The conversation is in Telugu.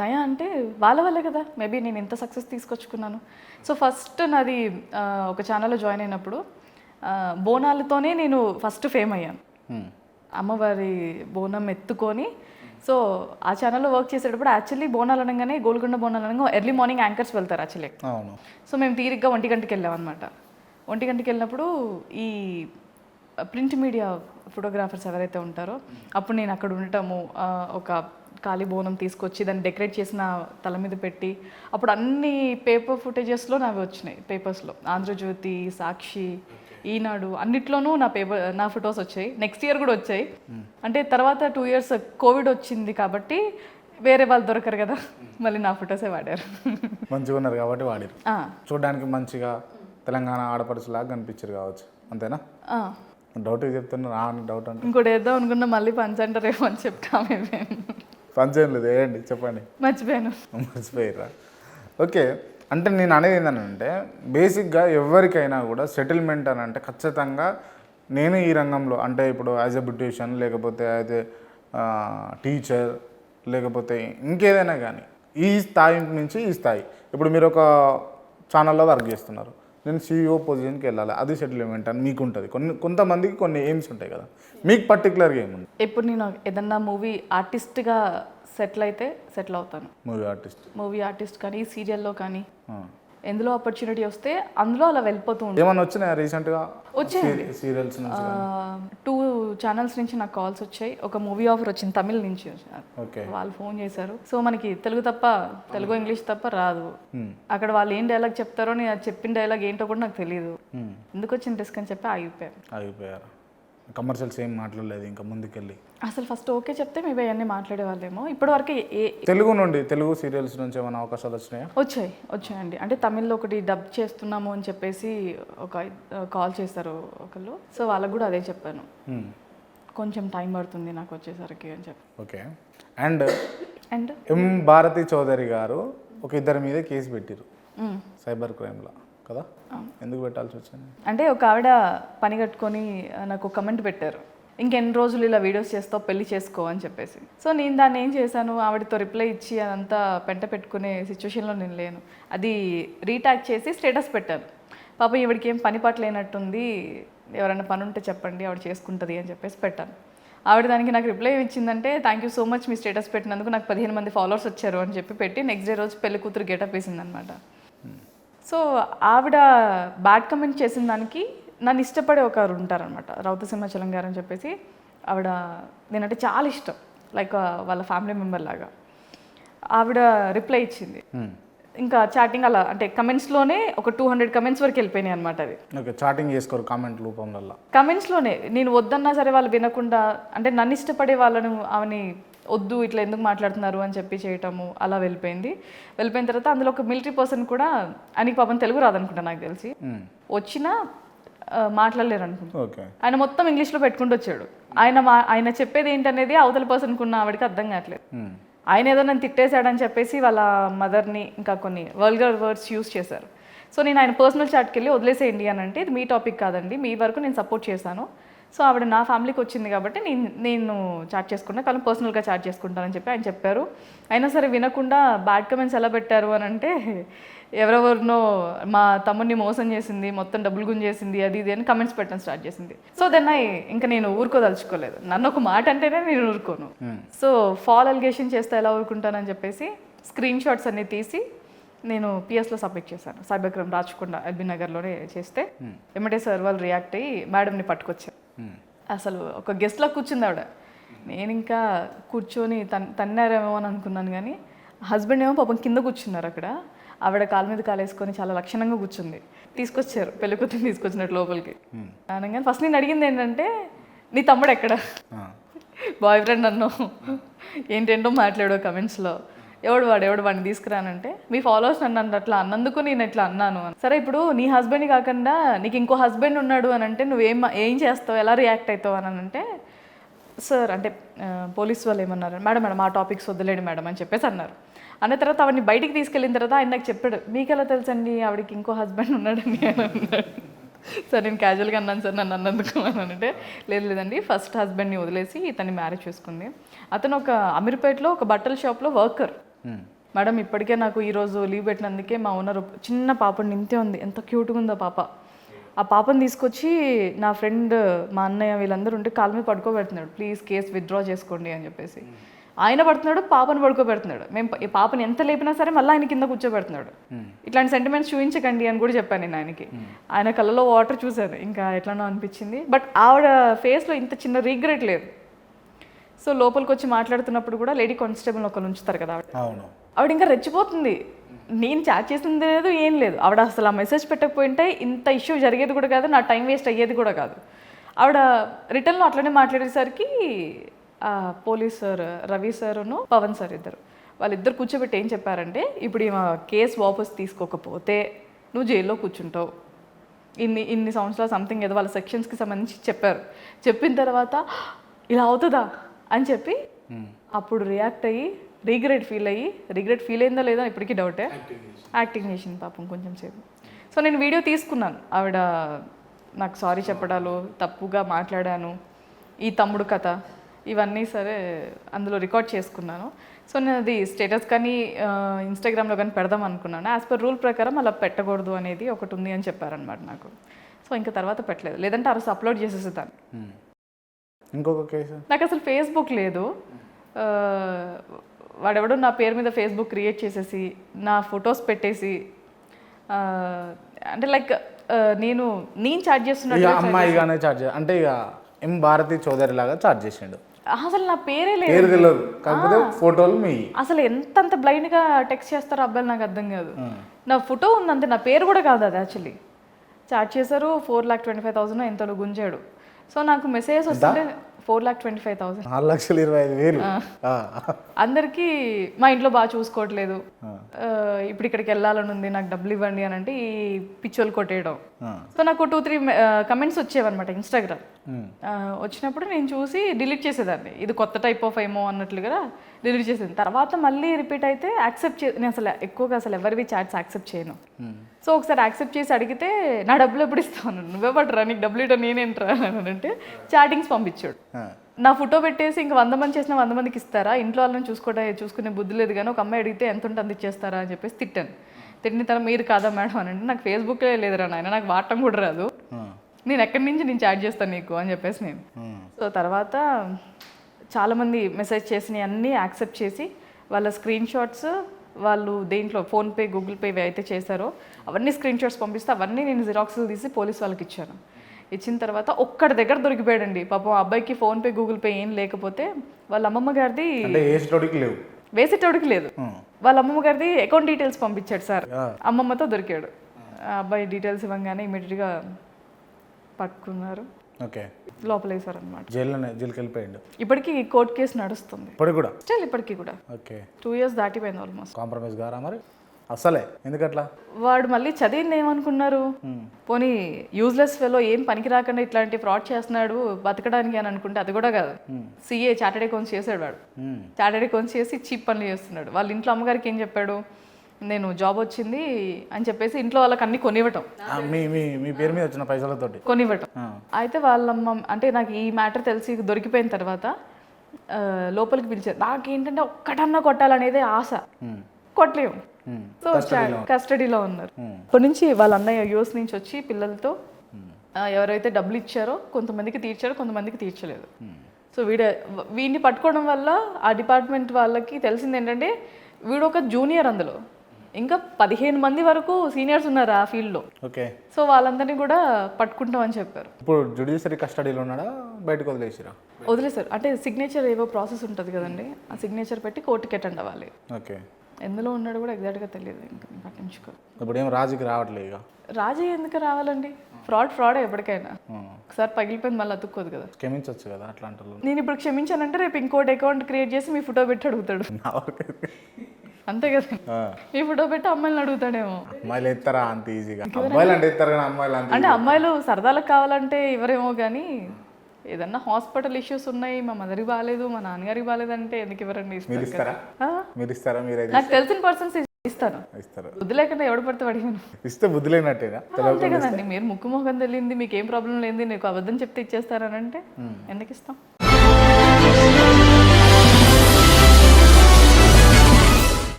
దయ అంటే వాళ్ళ వల్లే కదా మేబీ నేను ఇంత సక్సెస్ తీసుకొచ్చుకున్నాను. సో ఫస్ట్ నాది ఒక ఛానల్లో జాయిన్ అయినప్పుడు బోనాలతోనే నేను ఫస్ట్ ఫేమ్ అయ్యాను. అమ్మవారి బోనం ఎత్తుకొని సో ఆ ఛానల్లో వర్క్ చేసేటప్పుడు యాక్చువల్లీ బోనాలు అనగానే గోల్కొండ బోనాలు అనగా ఎర్లీ మార్నింగ్ యాంకర్స్ వెళ్తారు యాక్చువల్లీ. సో మేము తీరిగ్గా 1 గంటకి వెళ్ళాం అనమాట. 1 గంటకి వెళ్ళినప్పుడు ఈ ప్రింట్ మీడియా ఫోటోగ్రాఫర్స్ ఎవరైతే ఉంటారో అప్పుడు నేను అక్కడ ఉండటము, ఒక ఖాళీ బోనం తీసుకొచ్చి దాన్ని డెకరేట్ చేసిన తల మీద పెట్టి అప్పుడు అన్ని పేపర్ ఫుటేజెస్లో నావి వచ్చినాయి. పేపర్స్లో ఆంధ్రజ్యోతి, సాక్షి, ఈనాడు అన్నిట్లోనూ నా ఫొటోస్ వచ్చాయి. నెక్స్ట్ ఇయర్ కూడా వచ్చాయి. అంటే తర్వాత 2 years కోవిడ్ వచ్చింది కాబట్టి వేరే వాళ్ళు దొరకరు కదా, మళ్ళీ నా ఫొటోసే వాడారు. మంచిగా ఉన్నారు కాబట్టి వాడారు. చూడడానికి మంచిగా తెలంగాణ ఆడపడుచులాగా కనిపించారు కావచ్చు, అంతేనా? డౌట్ చెప్తున్నా డౌట్ అంటే ఇంకోటి వేద్దాం అనుకున్నా మళ్ళీ పంచ్ అంటారేమో అని చెప్తామే. పంచ్ ఏం లేదు, వేయండి చెప్పండి. మర్చిపోయారా? ఓకే. అంటే నేను అనేది ఏంటంటే బేసిక్గా ఎవరికైనా కూడా సెటిల్మెంట్ అని అంటే ఖచ్చితంగా నేను ఈ రంగంలో అంటే ఇప్పుడు యాజ్ ఎ బ్యూటీషియన్ లేకపోతే యాజ్ ఎ టీచర్ లేకపోతే ఇంకేదైనా కానీ ఈ స్థాయి నుంచి ఈ స్థాయి ఇప్పుడు మీరు ఒక ఛానల్లో వర్క్ చేస్తున్నారు, నేను CEO పొజిషన్కి వెళ్ళాలి, అది సెటిల్మెంట్ అని మీకు ఉంటుంది. కొంతమందికి కొన్ని ఎయిమ్స్ ఉంటాయి కదా, మీకు పర్టికులర్గా ఏముంది? ఇప్పుడు నేను ఏదన్నా మూవీ ఆర్టిస్ట్గా సెటిల్ అయితే సెటిల్ అవుతాను. మూవీ ఆర్టిస్ట్ కానీ సీరియల్లో కానీ ఎందులో ఆపర్చునిటీ వస్తే అందులో అలా వెళ్ళిపోతూ ఉంటాను. ఏమన్నా వచ్చినాయా రీసెంట్గా? వచ్చాయండి, సీరియల్స్ 2 ఛానల్స్ నుంచి నాకు కాల్స్ వచ్చాయి. ఒక మూవీ ఆఫర్ వచ్చింది తమిళ నుంచి, వాళ్ళు ఫోన్ చేశారు. సో మనకి తెలుగు ఇంగ్లీష్ తప్ప రాదు. అక్కడ వాళ్ళు ఏం డైలాగ్ చెప్తారో నేను చెప్పిన డైలాగ్ ఏంటో కూడా నాకు తెలియదు. ఎందుకు వచ్చిన రిస్క్ అని చెప్పి ఆగిపోయారు. కమర్షియల్స్ ఏం మాట్లాడలేదు ఇంకా ముందుకెళ్ళి? అసలు ఫస్ట్ ఓకే చెప్తే మేబీ అవన్నీ మాట్లాడే వాళ్ళేమో. ఇప్పటివరకు తెలుగు సీరియల్స్ నుంచి ఏమైనా అవకాశాలు వచ్చినాయా? వచ్చాయండి. అంటే తమిళ్లో ఒకటి డబ్ చేస్తున్నాము అని చెప్పేసి ఒక కాల్ చేస్తారు ఒకళ్ళు. సో వాళ్ళకు కూడా అదే చెప్పాను, కొంచెం టైం పడుతుంది నాకు వచ్చేసరికి అని చెప్పి. Okay. And M Bharathi Chowdary గారు ఒక ఇద్దరి మీద కేసు పెట్టారు సైబర్ క్రైమ్లో కదా, ఎందుకు పెట్టాల్సి వచ్చింది? అంటే ఒక ఆవిడ పని కట్టుకొని నాకు కమెంట్ పెట్టారు, ఇంకెన్ని రోజులు ఇలా వీడియోస్ చేస్తావు, పెళ్లి చేసుకో అని చెప్పేసి. సో నేను దాన్ని ఏం చేశాను, ఆవిడతో రిప్లై ఇచ్చి అదంతా పెంట పెట్టుకునే సిచ్యువేషన్లో నేను లేను. అది రీటాక్ చేసి స్టేటస్ పెట్టాను. పాప ఈవిడికి ఏం పని పాట లేనట్టుంది, ఎవరైనా పని ఉంటే చెప్పండి ఆవిడ చేసుకుంటుంది అని చెప్పేసి పెట్టాను. ఆవిడ దానికి నాకు రిప్లై ఇచ్చిందంటే థ్యాంక్ యూ సో మచ్ మీ స్టేటస్ పెట్టినందుకు, నాకు 15 మంది ఫాలోవర్స్ వచ్చారు అని చెప్పి పెట్టి నెక్స్ట్ డే రోజు పెళ్లి కూతురు గెటప్ వేసిందనమాట. సో ఆవిడ బ్యాడ్ కమెంట్ చేసిన దానికి నన్ను ఇష్టపడే ఒకరు ఉంటారనమాట, రౌత సింహాచలం గారు అని చెప్పేసి. ఆవిడ నేనంటే చాలా ఇష్టం, లైక్ వాళ్ళ ఫ్యామిలీ మెంబర్ లాగా. ఆవిడ రిప్లై ఇచ్చింది, ఇంకా చాటింగ్ అలా అంటే కమెంట్స్లోనే ఒక 200 కమెంట్స్ వరకు వెళ్ళిపోయినాయి అనమాట. అది చాటింగ్ చేసుకోరు కామెంట్ రూపంలో, కమెంట్స్లోనే. నేను వద్దన్నా సరే వాళ్ళు వినకుండా, అంటే నన్ను ఇష్టపడే వాళ్ళను ఆమెని వద్దు ఇట్లా ఎందుకు మాట్లాడుతున్నారు అని చెప్పి చేయటము అలా వెళ్ళిపోయిన తర్వాత అందులో ఒక మిలిటరీ పర్సన్ కూడా, ఆయనకి పాపం తెలుగు రాదనుకుంటా నాకు తెలిసి, వచ్చినా మాట్లాడలేరు అనుకుంటా. ఆయన మొత్తం ఇంగ్లీష్లో పెట్టుకుంటూ వచ్చాడు. ఆయన చెప్పేది ఏంటనేది అవతల పర్సన్కి ఉన్న ఆవిడకి అర్థం కావట్లేదు. ఆయన ఏదో నన్ను తిట్టేశాడని చెప్పేసి వాళ్ళ మదర్ని ఇంకా కొన్ని వల్గర్ వర్డ్స్ యూస్ చేశారు. సో నేను ఆయన పర్సనల్ చాట్కి వెళ్ళి వదిలేసేయండి అని అంటే, ఇది మీ టాపిక్ కాదండి, మీ వరకు నేను సపోర్ట్ చేశాను. సో ఆవిడ నా ఫ్యామిలీకి వచ్చింది కాబట్టి నేను చాట్ చేసుకుంటా, కానీ పర్సనల్గా చాట్ చేసుకుంటానని చెప్పి ఆయన చెప్పారు. అయినా సరే వినకుండా బ్యాడ్ కమెంట్స్ ఎలా పెట్టారు అని అంటే, ఎవరెవరినో మా తమ్ముడిని మోసం చేసింది, మొత్తం డబ్బులు గుంజేసింది, అది ఇది అని కమెంట్స్ పెట్టడం స్టార్ట్ చేసింది. సో దెన్ ఇంకా నేను ఊరుకోదలుచుకోలేదు. నన్ను ఒక మాట అంటేనే నేను ఊరుకోను. సో ఫాల్ అలిగేషన్ చేస్తే ఎలా ఊరుకుంటానని చెప్పేసి స్క్రీన్ షాట్స్ అన్ని తీసి నేను పిఎస్లో సబ్మిట్ చేశాను. సైబర్ క్రైమ్ రాచకొండ ఎల్బీ నగర్లోనే చేస్తే ఎమ్మటే సార్ వాళ్ళు రియాక్ట్ అయ్యి మేడంని పట్టుకొచ్చారు. అసలు ఒక గెస్ట్లా కూర్చుంది ఆవిడ. నేను ఇంకా కూర్చొని తన్నారేమో అని అనుకున్నాను, కానీ హస్బెండ్ ఏమో పాపం కింద కూర్చున్నారు అక్కడ. ఆవిడ కాలు మీద కాలు వేసుకొని చాలా లక్షణంగా కూర్చుంది. తీసుకొచ్చారు, పెళ్లి కూతురు తీసుకొచ్చినట్టు లోపలికి. అనగానే ఫస్ట్ నేను అడిగింది ఏంటంటే, నీ తమ్ముడు ఎక్కడ, బాయ్ ఫ్రెండ్ అన్నావు, ఏంటేంటో మాట్లాడో కమెంట్స్లో, ఎవడు వాడిని తీసుకురానంటే, మీ ఫాలోవర్స్ నన్ను అట్లా అన్నందుకు నేను ఇట్లా అన్నాను. సరే ఇప్పుడు నీ హస్బెండ్ కాకుండా నీకు ఇంకో హస్బెండ్ ఉన్నాడు అని అంటే నువ్వేం చేస్తావు, ఎలా రియాక్ట్ అవుతావు అని అంటే, సార్ అంటే పోలీస్ వాళ్ళు ఏమన్నారు, మేడం ఆ టాపిక్స్ వదిలేండి మేడం అని చెప్పేసి అన్నారు. అన్న తర్వాత ఆవిడని బయటికి తీసుకెళ్ళిన తర్వాత ఆయన నాకు చెప్పాడు, మీకు ఎలా తెలుసండి ఆవిడకి ఇంకో హస్బెండ్ ఉన్నాడని అని అన్నాడు. సార్ నేను క్యాజువల్గా అన్నాను సార్, నన్ను అన్నందుకు అని అంటే, లేదండి ఫస్ట్ హస్బెండ్ని వదిలేసి ఇతన్ని మ్యారేజ్ చేసుకుంది. అతను ఒక అమీర్పేటలో ఒక బట్టల షాప్లో వర్కర్. మేడం ఇప్పటికే నాకు ఈరోజు లీవ్ పెట్టినందుకే మా ఓనర్ చిన్న పాప నింతే ఉంది, ఎంత క్యూట్గా ఉందో పాప. ఆ పాపని తీసుకొచ్చి నా ఫ్రెండ్ మా అన్నయ్య వీళ్ళందరూ ఉంటే కాలు మీద పడుకోబెడుతున్నాడు, ప్లీజ్ కేసు విత్డ్రా చేసుకోండి అని చెప్పేసి. ఆయన పడుతున్నాడు, పాపను పడుకోబెడుతున్నాడు. మేము ఈ పాపని ఎంత లేపినా సరే మళ్ళీ ఆయన కింద కూర్చోబెడుతున్నాడు. ఇట్లాంటి సెంటిమెంట్స్ చూపించకండి అని కూడా చెప్పాను నేను ఆయనకి. ఆయన కళ్ళలో వాటర్ చూశాను, ఇంకా ఎట్లనో అనిపించింది. బట్ ఆవిడ ఫేస్లో ఇంత చిన్న రీగ్రెట్ లేదు. సో లోపలికి వచ్చి మాట్లాడుతున్నప్పుడు కూడా లేడీ కానిస్టేబుల్ ఒకరు ఉంచుతారు కదా ఆవిడ ఇంకా రెచ్చిపోతుంది. నేను చాట్ చేసింది లేదు, ఏం లేదు. ఆవిడ అసలు ఆ మెసేజ్ పెట్టకపోయింటే ఇంత ఇష్యూ జరిగేది కూడా కాదు, నా టైం వేస్ట్ అయ్యేది కూడా కాదు. ఆవిడ రిటర్న్లో అట్లనే మాట్లాడేసరికి పోలీస్ సార్ రవి సారును పవన్ సార్ వాళ్ళిద్దరు కూర్చోబెట్టి ఏం చెప్పారంటే, ఇప్పుడు ఈమె కేసు వాపస్ తీసుకోకపోతే నువ్వు జైల్లో కూర్చుంటావు, ఇన్ని సంవత్సరాలు సంథింగ్ ఏదో వాళ్ళ సెక్షన్స్కి సంబంధించి చెప్పారు. చెప్పిన తర్వాత ఇలా అవుతుందా అని చెప్పి అప్పుడు రియాక్ట్ అయ్యి రిగ్రెట్ ఫీల్ అయిందా లేదా ఇప్పటికీ డౌటే. యాక్టింగ్ చేసింది పాపం కొంచెం సేపు. సో నేను వీడియో తీసుకున్నాను, ఆవిడ నాకు సారీ చెప్పడాలు, తప్పుగా మాట్లాడాను, ఈ తమ్ముడు కథ ఇవన్నీ సరే అందులో రికార్డ్ చేసుకున్నాను. సో నేను అది స్టేటస్ కానీ ఇన్స్టాగ్రామ్లో కానీ పెడదాం అనుకున్నాను. యాజ్ పర్ రూల్ ప్రకారం అలా పెట్టకూడదు అనేది ఒకటి ఉంది అని చెప్పారనమాట నాకు. సో ఇంకా తర్వాత పెట్టలేదు, లేదంటే ఆ రోజు అప్లోడ్ చేసేసేదాన్ని. ఇంకొక కేసు నాకు అసలు ఫేస్బుక్ లేదు. వాడెవడో నా పేరు మీద ఫేస్బుక్ క్రియేట్ చేసేసి నా ఫొటోస్ పెట్టేసి అంటే లైక్ నేను చార్జ్ చేస్తున్నా అమ్మాయిగానే చార్జ్ అంటే ఇక ఎం భారతి చౌదరి లాగా చార్జ్ చేసిండు. అసలు నా పేరే లేదు, కాకపోతే ఫోటోలు మీ అసలు ఎంతంత బ్లైండ్గా టెక్స్ట్ చేస్తారో అబ్బాయిలు నాకు అర్థం కాదు. నా ఫోటో ఉందంతే, నా పేరు కూడా కాదు అది. యాక్చువల్లీ చార్జ్ చేశారు, 4,25,000 ఎంతలో గుంజాడు. సో నాకు మెసేజ్ వస్తుంటే 4,25,000 4,25,000 అందరికీ మా ఇంట్లో బాగా చూసుకోవట్లేదు, ఇప్పుడు ఇక్కడికి వెళ్ళాలని ఉంది, నాకు డబ్బులు ఇవ్వండి అని అంటే ఈ పిచ్చోలు కొట్టేయడం. సో నాకు 2-3 కమెంట్స్ వచ్చేవన్నమాట ఇన్స్టాగ్రామ్. వచ్చినప్పుడు నేను చూసి డిలీట్ చేసేదాన్ని, ఇది కొత్త టైప్ ఆఫ్ ఏమో అన్నట్లుగా డిలీట్ చేసేది. తర్వాత మళ్ళీ రిపీట్ అయితే నేను అసలు ఎక్కువగా ఎవరివి చాట్స్ యాక్సెప్ట్ చేయను. సో ఒకసారి యాక్సెప్ట్ చేసి అడిగితే నా డబ్బులు ఎప్పుడు ఇస్తాను, నువ్వే పట్టరా, నీకు డబ్బులు ఇవ్వడం నేనేంట్రా అని అంటే చాటింగ్స్ పంపించాడు. నా ఫోటో పెట్టేసి ఇంకా 100 మంది చేసిన 100 మందికి ఇస్తారా, ఇంట్లో వాళ్ళని చూసుకునే బుద్ధి లేదు కానీ ఒక అమ్మాయి అడిగితే ఎంత ఉంటే అంత ఇచ్చేస్తారా అని చెప్పేసి తిట్టాను. తిట్టిన తర్వాత మీరు కాదా మేడం అని అంటే, నాకు ఫేస్బుక్లో లేదురా నాయన, నాకు వాడటం కూడా రాదు, నేను ఎక్కడి నుంచి నేను చాట్ చేస్తాను నీకు అని చెప్పేసి నేను. సో తర్వాత చాలామంది మెసేజ్ చేసినవి అన్నీ యాక్సెప్ట్ చేసి వాళ్ళ స్క్రీన్ షాట్స్, వాళ్ళు దేంట్లో ఫోన్పే గూగుల్ పే అయితే చేశారో అవన్నీ స్క్రీన్ షాట్స్ పంపిస్తే అవన్నీ నేను జిరాక్స్లు తీసి పోలీస్ వాళ్ళకి ఇచ్చాను. ఇచ్చిన తర్వాత ఒక్కడి దగ్గర దొరికిపోయాడండి పాపం. అబ్బాయికి ఫోన్పే గూగుల్ పే ఏం లేకపోతే వాళ్ళ అమ్మమ్మ గారిది వేసేటోడికి లేదు, వాళ్ళ అమ్మమ్మ గారిది అకౌంట్ డీటెయిల్స్ పంపించాడు సార్. అమ్మమ్మతో దొరికాడు. ఆ అబ్బాయి డీటెయిల్స్ ఇవ్వగానే ఇమీడియట్గా పట్టుకున్నారు, లోపల వేసారు అనమాట. జైలుకి వెళ్ళిపోయాడు. ఇప్పటికీ కోర్టు కేసు నడుస్తుంది ఇప్పటికీ కూడా 2 years దాటిపోయింది ఆల్మోస్ట్. కాంప్రమైజ్ గారా మరి అసలే ఎందుకట్లా? వాడు మళ్ళీ చదివింది ఏమనుకున్నారు, పోనీ యూజ్లెస్ ఫెలో ఏం పనికి రాకుండా ఇట్లాంటి ఫ్రాడ్ చేస్తున్నాడు బతకడానికి అని అనుకుంటే అది కూడా కాదు. CA చార్టెడ్ అకౌంట్స్ చేశాడు వాడు. చార్టెడ్ అకౌంట్స్ చేసి చీప్ పనులు చేస్తున్నాడు. వాళ్ళ ఇంట్లో అమ్మగారికి ఏం చెప్పాడు, నేను జాబ్ వచ్చింది అని చెప్పేసి ఇంట్లో వాళ్ళకి అన్ని కొనివ్వటం, మీ పేరు మీద వచ్చిన పైసలతోటి కొనివ్వటం. అయితే వాళ్ళమ్మ అంటే నాకు ఈ మ్యాటర్ తెలిసి దొరికిపోయిన తర్వాత లోపలికి పిలిచారు. నాకేంటంటే ఒక్కటన్నా కొట్టాలనేదే ఆశ, కొట్టలేము. సో కస్టడీలో ఉన్నారు. అప్పటి నుంచి వాళ్ళ అన్నయ్య యూఎస్ నుంచి వచ్చి పిల్లలతో ఎవరైతే డబ్బులు ఇచ్చారో కొంతమందికి తీర్చారో కొంతమందికి తీర్చలేదు. సో వీడిని పట్టుకోవడం వల్ల ఆ డిపార్ట్మెంట్ వాళ్ళకి తెలిసింది ఏంటంటే వీడు ఒక జూనియర్, అందులో ఇంకా 15 మంది వరకు సీనియర్స్ ఉన్నారు ఆ ఫీల్డ్లో. సో వాళ్ళందరినీ కూడా పట్టుకుంటామని చెప్పారు. ఇప్పుడు జ్యుడిషియరీ కస్టడీలో ఉన్నాడా, బయటకు వదిలేశారు. అంటే సిగ్నేచర్ ఏవో ప్రాసెస్ ఉంటుంది కదండి, ఆ సిగ్నేచర్ పెట్టి కోర్టుకి అటెండ్ అవ్వాలి. ఎందులో ఉన్నాడు కూడా ఎగ్జాక్ట్గా తెలియదు, ఇంకా పట్టించుకో. ఇప్పుడు ఏం రాజుకి రావట్లేదు, ఇక రాజీ ఎందుకు రావాలండి, ఫ్రాడ్ ఎప్పటికైనా. ఒకసారి పగిలిపోయింది మళ్ళీ అతుక్కోదు కదా, క్షమించవచ్చు కదా అట్లాంటి. నేను ఇప్పుడు క్షమించానంటే రేపు ఇంకోటి అకౌంట్ క్రియేట్ చేసి మీ ఫోటో పెట్టి అడుగుతాడు, అంతే కదా. మీ ఫోటో పెట్టి అమ్మాయిలను అడుగుతాడేమో. అమ్మాయిలు ఎత్తారా అంత ఈజీగా? అమ్మాయిలు అంటే ఎత్తారు కానీ అమ్మాయిలు అంటే అమ్మాయిలు సరదాలకు కావాలంటే ఎవరేమో కానీ ఏదన్నా హాస్పిటల్ ఇష్యూస్ ఉన్నాయి, మా మదర్కి బాగాలేదు, మా నాన్నగారికి బాగాలేదు అంటే ఎందుకు ఎవరండి నాకు తెలిసిన పర్సన్స్ ఇస్తాను. బుద్ధి లేకుండా ఎవడు పడితే అడిగాను ఇస్తే బుద్ధి లేనట్టేనా? అంతే కదండి. మీరు ముక్కు మొహం తెలియంది, మీకు ఏం ప్రాబ్లం లేదు, నీకు అబద్ధం చెప్తే ఇచ్చేస్తారని అంటే ఎందుకు ఇస్తాం?